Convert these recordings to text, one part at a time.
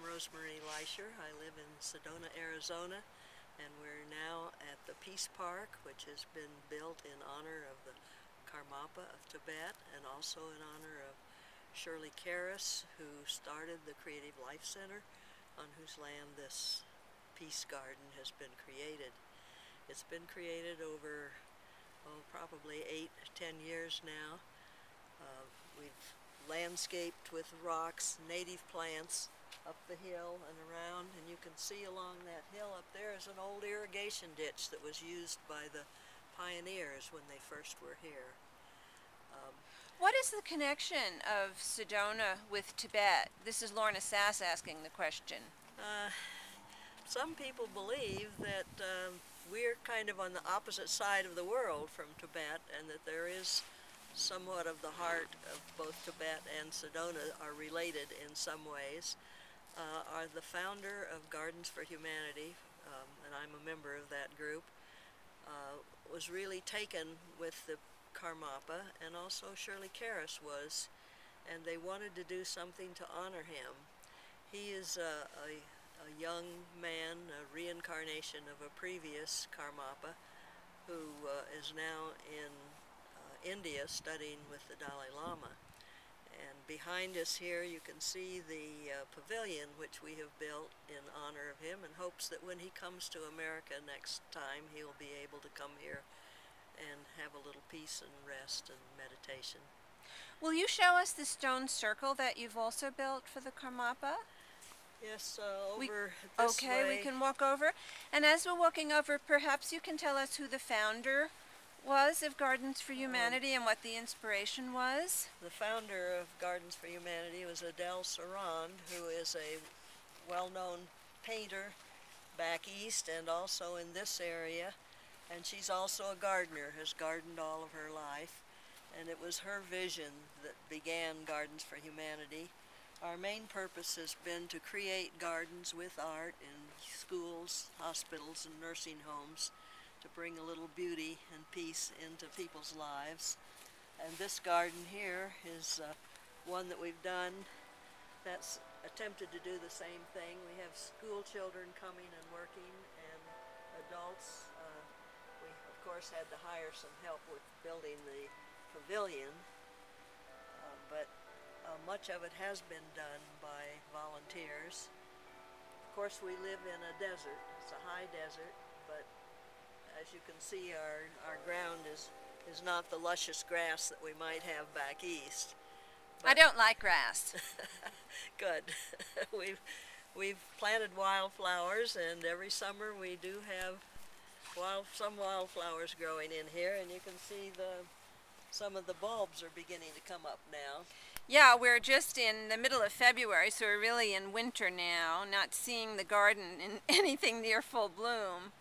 Licher. I live in Sedona, Arizona, and we're now at the Peace Park, which has been built in honor of the Karmapa of Tibet and also in honor of Shirley Karras, who started the Creative Life Center, on whose land this Peace Garden has been created. It's been created over, probably 8-10 years now. We've landscaped with rocks, native plants, up the hill and around, and you can see along that hill up there is an old irrigation ditch that was used by the pioneers when they first were here. What is the connection of Sedona with Tibet? This is Lorna Sass asking the question. Some people believe that we're kind of on the opposite side of the world from Tibet, and that there is somewhat of the heart of both Tibet and Sedona are related in some ways. Are the founder of Gardens for Humanity, and I'm a member of that group, was really taken with the Karmapa, and also Shirley Karras was, and they wanted to do something to honor him. He is a young man, a reincarnation of a previous Karmapa, who is now in India studying with the Dalai Lama. And behind us here you can see the pavilion which we have built in honor of him, in hopes that when he comes to America next time he'll be able to come here and have a little peace and rest and meditation. Will you show us the stone circle that you've also built for the Karmapa? Yes, over this way. Okay, we can walk over. And as we're walking over, perhaps you can tell us who the founder was of Gardens for Humanity and what the inspiration was? The founder of Gardens for Humanity was Adele Sarand, who is a well-known painter back east and also in this area. And she's also a gardener, has gardened all of her life. And it was her vision that began Gardens for Humanity. Our main purpose has been to create gardens with art in schools, hospitals, and nursing homes, to bring a little beauty and peace into people's lives. And this garden here is one that we've done that's attempted to do the same thing. We have school children coming and working, and adults. We, of course, had to hire some help with building the pavilion, but much of it has been done by volunteers. Of course, we live in a desert. It's a high desert, but as you can see, our ground is not the luscious grass that we might have back east. I don't like grass. Good. We've planted wildflowers, and every summer we do have some wildflowers growing in here, and you can see some of the bulbs are beginning to come up now. Yeah, we're just in the middle of February, so we're really in winter now, not seeing the garden in anything near full bloom.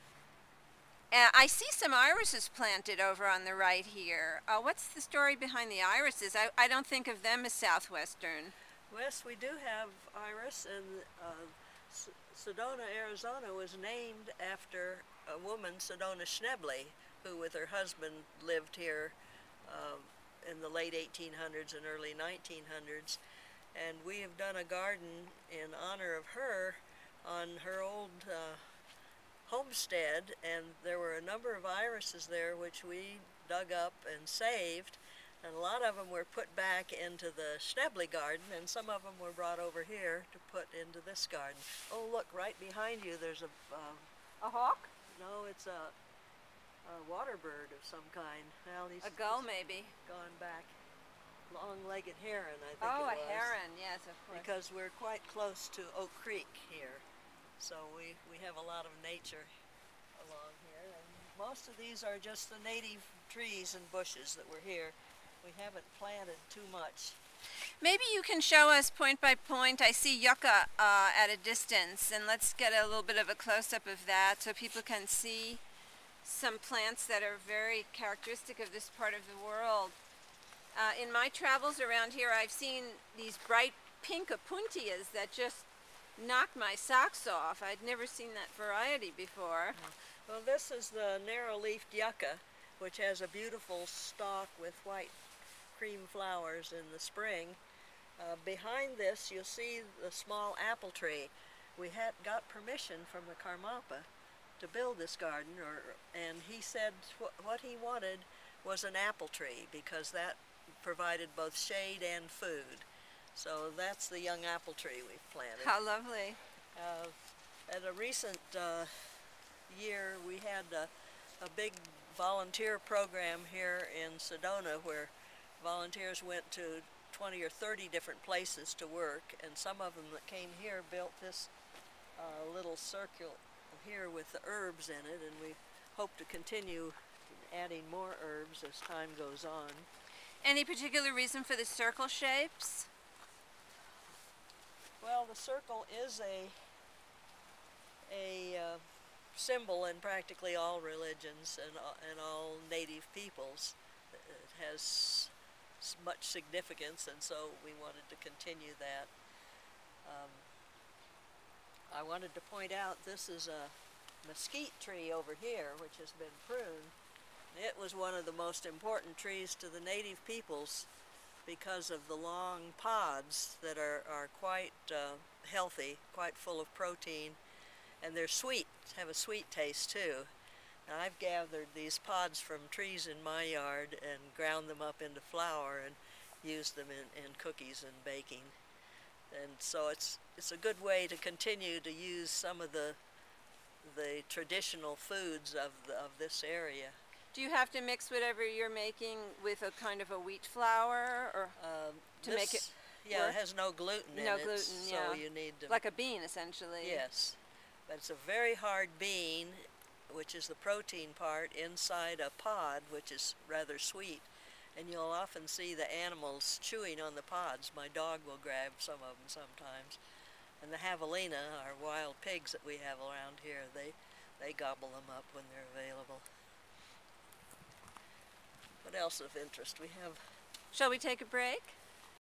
I see some irises planted over on the right here. What's the story behind the irises? I don't think of them as southwestern. Yes, we do have iris, and Sedona, Arizona was named after a woman, Sedona Schneble, who with her husband lived here in the late 1800s and early 1900s. And we have done a garden in honor of her on her old homestead, and there were a number of irises there which we dug up and saved, and a lot of them were put back into the Schneble garden, and some of them were brought over here to put into this garden. Oh, look, right behind you there's a hawk? No, it's a water bird of some kind. Well, a gull, maybe. Gone back. Long-legged heron, I think it was. Oh, a heron, yes, of course. Because we're quite close to Oak Creek here. So we have a lot of nature along here, and most of these are just the native trees and bushes that were here. We haven't planted too much. Maybe you can show us point by point. I see yucca at a distance, and let's get a little bit of a close-up of that so people can see some plants that are very characteristic of this part of the world. In my travels around here, I've seen these bright pink opuntias that just knocked my socks off. I'd never seen that variety before. Well, this is the narrow-leafed yucca, which has a beautiful stalk with white cream flowers in the spring, Behind this, you'll see the small apple tree. We had got permission from the Karmapa to build this garden, and he said what he wanted was an apple tree because that provided both shade and food. So that's the young apple tree we've planted. How lovely. At a recent year, we had a big volunteer program here in Sedona where volunteers went to 20 or 30 different places to work, and some of them that came here built this little circle here with the herbs in it, and we hope to continue adding more herbs as time goes on. Any particular reason for the circle shapes? Well, the circle is a symbol in practically all religions and all native peoples. It has much significance, and so we wanted to continue that. I wanted to point out this is a mesquite tree over here which has been pruned. It was one of the most important trees to the native peoples because of the long pods that are quite healthy, quite full of protein, and they're sweet, have a sweet taste too. Now, I've gathered these pods from trees in my yard and ground them up into flour and used them in cookies and baking. And so it's a good way to continue to use some of the traditional foods of this area. Do you have to mix whatever you're making with a kind of a wheat flour, or to make it Yeah, work? it has no gluten in it. No gluten, so yeah. you need to... Like a bean, essentially. Yes, but it's a very hard bean, which is the protein part, inside a pod, which is rather sweet. And you'll often see the animals chewing on the pods. My dog will grab some of them sometimes. And the javelina, our wild pigs that we have around here, they gobble them up when they're available. What else of interest we have? Shall we take a break?